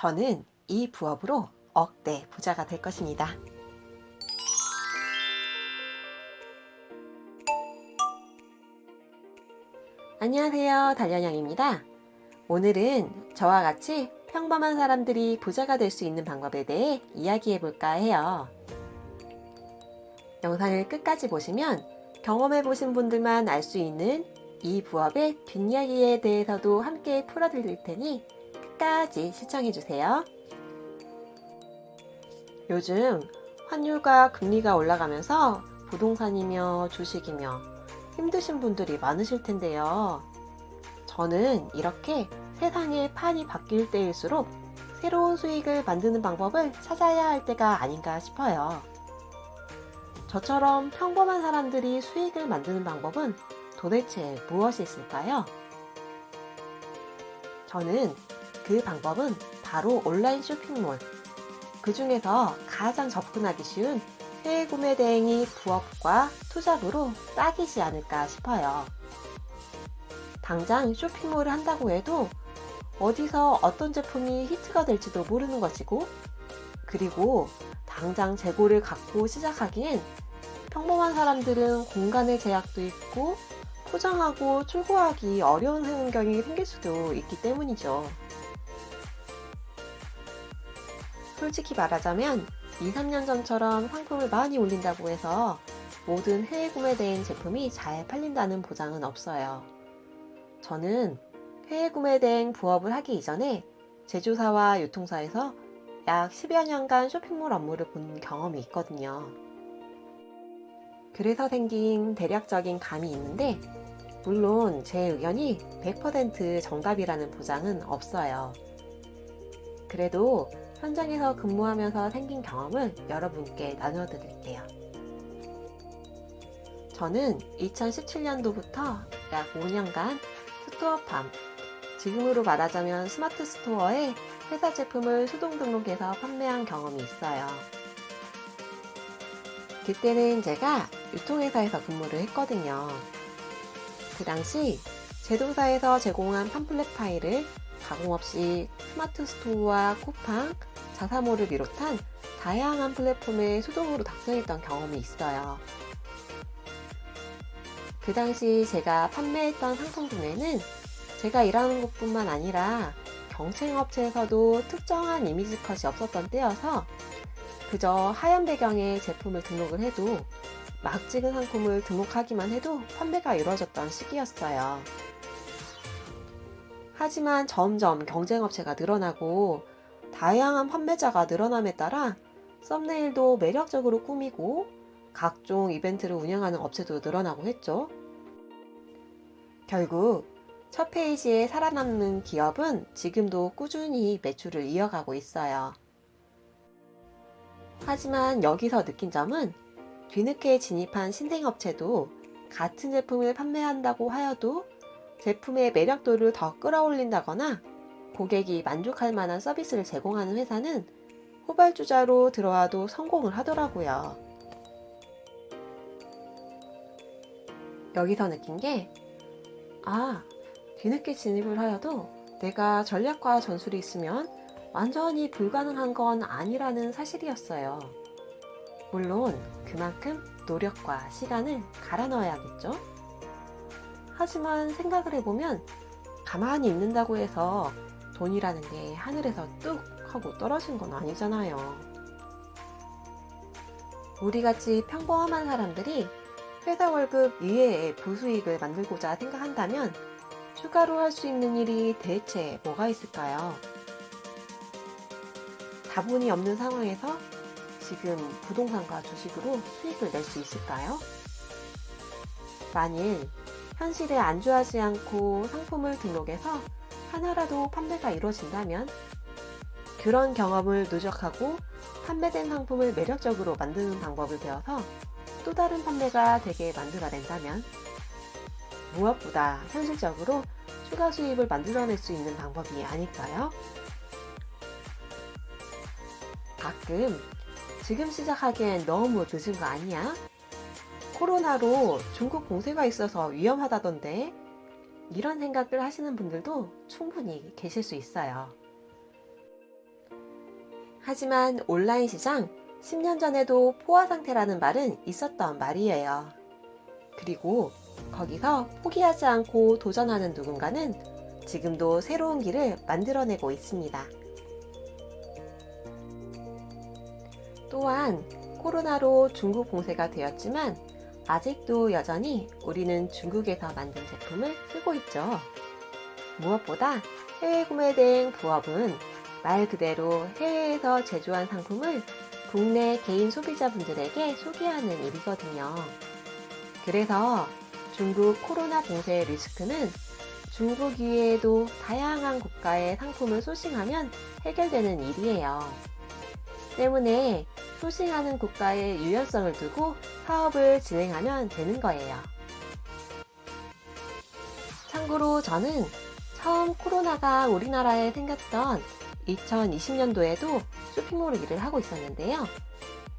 저는 이 부업으로 억대 부자가 될 것입니다. 안녕하세요, 달련양입니다. 오늘은 저와 같이 평범한 사람들이 부자가 될 수 있는 방법에 대해 이야기해 볼까 해요. 영상을 끝까지 보시면 경험해 보신 분들만 알 수 있는 이 부업의 뒷이야기에 대해서도 함께 풀어드릴 테니 끝까지 시청해 주세요. 요즘 환율과 금리가 올라가면서 부동산이며 주식이며 힘드신 분들이 많으실 텐데요. 저는 이렇게 세상의 판이 바뀔 때일수록 새로운 수익을 만드는 방법을 찾아야 할 때가 아닌가 싶어요. 저처럼 평범한 사람들이 수익을 만드는 방법은 도대체 무엇이 있을까요? 저는 그 방법은 바로 온라인 쇼핑몰, 그 중에서 가장 접근하기 쉬운 해외 구매 대행이 부업과 투잡으로 딱이지 않을까 싶어요. 당장 쇼핑몰을 한다고 해도 어디서 어떤 제품이 히트가 될지도 모르는 것이고, 그리고 당장 재고를 갖고 시작하기엔 평범한 사람들은 공간의 제약도 있고 포장하고 출고하기 어려운 환경이 생길 수도 있기 때문이죠. 솔직히 말하자면 2, 3년 전처럼 상품을 많이 올린다고 해서 모든 해외 구매대행 제품이 잘 팔린다는 보장은 없어요. 저는 해외 구매대행 부업을 하기 이전에 제조사와 유통사에서 약 10여 년간 쇼핑몰 업무를 본 경험이 있거든요. 그래서 생긴 대략적인 감이 있는데, 물론 제 의견이 100% 정답이라는 보장은 없어요. 그래도 현장에서 근무하면서 생긴 경험을 여러분께 나눠드릴게요. 저는 2017년도부터 약 5년간 스토어팜, 지금으로 말하자면 스마트 스토어에 회사 제품을 수동 등록해서 판매한 경험이 있어요. 그때는 제가 유통회사에서 근무를 했거든요. 그 당시 제조사에서 제공한 팜플렛 파일을 가공 없이 스마트 스토어와 쿠팡, 자사몰을 비롯한 다양한 플랫폼에 수동으로 작성했던 경험이 있어요. 그 당시 제가 판매했던 상품 중에는 제가 일하는 곳뿐만 아니라 경쟁업체에서도 특정한 이미지 컷이 없었던 때여서 그저 하얀 배경에 제품을 등록을 해도 막 찍은 상품을 등록하기만 해도 판매가 이루어졌던 시기였어요. 하지만 점점 경쟁업체가 늘어나고 다양한 판매자가 늘어남에 따라 썸네일도 매력적으로 꾸미고 각종 이벤트를 운영하는 업체도 늘어나고 했죠. 결국 첫 페이지에 살아남는 기업은 지금도 꾸준히 매출을 이어가고 있어요. 하지만 여기서 느낀 점은 뒤늦게 진입한 신생업체도 같은 제품을 판매한다고 하여도 제품의 매력도를 더 끌어올린다거나 고객이 만족할 만한 서비스를 제공하는 회사는 후발주자로 들어와도 성공을 하더라고요. 여기서 느낀 게, 뒤늦게 진입을 하여도 내가 전략과 전술이 있으면 완전히 불가능한 건 아니라는 사실이었어요. 물론 그만큼 노력과 시간을 갈아 넣어야겠죠? 하지만 생각을 해보면 가만히 있는다고 해서 돈이라는 게 하늘에서 뚝 하고 떨어진 건 아니잖아요. 우리같이 평범한 사람들이 회사 월급 이외에 부수익을 만들고자 생각한다면 추가로 할 수 있는 일이 대체 뭐가 있을까요? 자본이 없는 상황에서 지금 부동산과 주식으로 수익을 낼 수 있을까요? 만일 현실에 안주하지 않고 상품을 등록해서 하나라도 판매가 이루어진다면, 그런 경험을 누적하고 판매된 상품을 매력적으로 만드는 방법을 배워서 또 다른 판매가 되게 만들어낸다면, 무엇보다 현실적으로 추가 수입을 만들어낼 수 있는 방법이 아닐까요? 가끔 지금 시작하기엔 너무 늦은 거 아니야? 코로나로 중국 봉쇄가 있어서 위험하다던데, 이런 생각을 하시는 분들도 충분히 계실 수 있어요. 하지만 온라인 시장 10년 전에도 포화 상태라는 말은 있었던 말이에요. 그리고 거기서 포기하지 않고 도전하는 누군가는 지금도 새로운 길을 만들어내고 있습니다. 또한 코로나로 중국 봉쇄가 되었지만 아직도 여전히 우리는 중국에서 만든 제품을 쓰고 있죠. 무엇보다 해외 구매 대행 부업은 말 그대로 해외에서 제조한 상품을 국내 개인 소비자분들에게 소개하는 일이거든요. 그래서 중국 코로나 봉쇄의 리스크는 중국 이외에도 다양한 국가의 상품을 소싱하면 해결되는 일이에요. 때문에 소싱하는 국가의 유연성을 두고 사업을 진행하면 되는 거예요. 참고로 저는 처음 코로나가 우리나라에 생겼던 2020년도에도 쇼핑몰 일을 하고 있었는데요.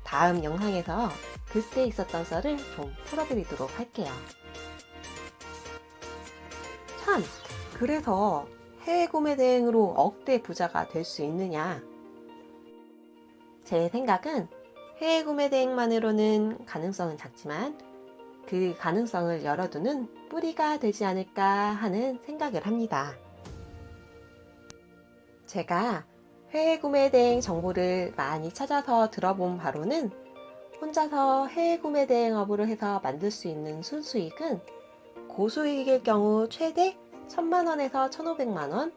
다음 영상에서 그때 있었던 썰을 좀 풀어드리도록 할게요. 참, 그래서 해외 구매 대행으로 억대 부자가 될 수 있느냐? 제 생각은 해외 구매 대행만으로는 가능성은 작지만 그 가능성을 열어두는 뿌리가 되지 않을까 하는 생각을 합니다. 제가 해외 구매 대행 정보를 많이 찾아서 들어본 바로는 혼자서 해외 구매 대행업을 해서 만들 수 있는 순수익은 고수익일 경우 최대 1,000만원에서 1,500만원,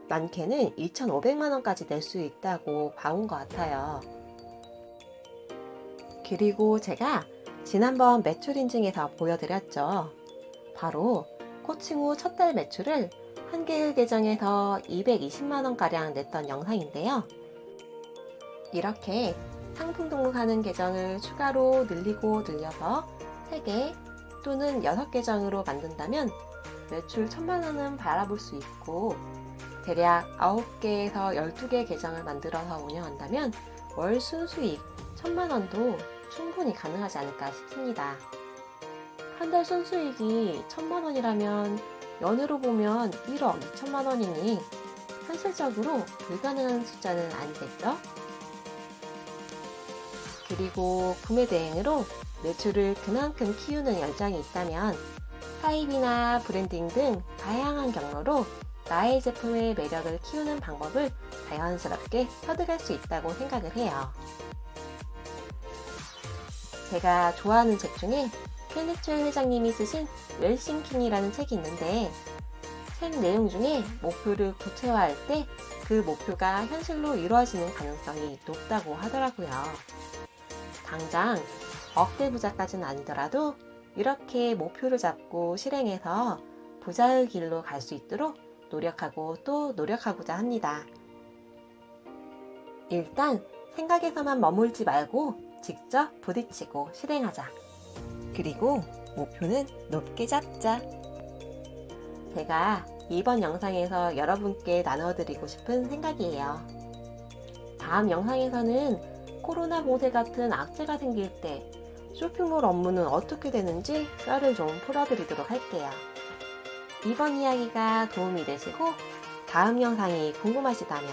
많게는 2,500만원까지 낼 수 있다고 봐온 것 같아요. 그리고 제가 지난번 매출 인증에서 보여드렸죠. 바로 코칭 후 첫 달 매출을 한개일 계정에서 220만원가량 냈던 영상인데요. 이렇게 상품 등록하는 계정을 추가로 늘리고 늘려서 3개 또는 6계정으로 만든다면 매출 1,000만원은 바라볼 수 있고, 대략 9개에서 12개 계정을 만들어서 운영한다면 월 순수익 1,000만원도 충분히 가능하지 않을까 싶습니다. 한 달 순수익이 1,000만원이라면 연으로 보면 1억 2천만원이니 현실적으로 불가능한 숫자는 아니겠죠? 그리고 구매 대행으로 매출을 그만큼 키우는 열정이 있다면 사입이나 브랜딩 등 다양한 경로로 나의 제품의 매력을 키우는 방법을 자연스럽게 터득할 수 있다고 생각을 해요. 제가 좋아하는 책 중에 켈리츠웰 회장님이 쓰신 웰싱킹이라는 책이 있는데, 책 내용 중에 목표를 구체화할 때 그 목표가 현실로 이루어지는 가능성이 높다고 하더라고요. 당장 억대 부자까지는 아니더라도 이렇게 목표를 잡고 실행해서 부자의 길로 갈 수 있도록 노력하고 또 노력하고자 합니다. 일단 생각에서만 머물지 말고 직접 부딪히고 실행하자. 그리고 목표는 높게 잡자. 제가 이번 영상에서 여러분께 나눠드리고 싶은 생각이에요. 다음 영상에서는 코로나 봉쇄 같은 악재가 생길 때 쇼핑몰 업무는 어떻게 되는지 썰을 좀 풀어드리도록 할게요. 이번 이야기가 도움이 되시고 다음 영상이 궁금하시다면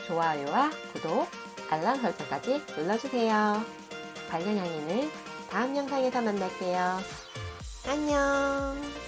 좋아요와 구독, 알람 설정까지 눌러주세요. 반려냥이는 다음 영상에서 만날게요. 안녕.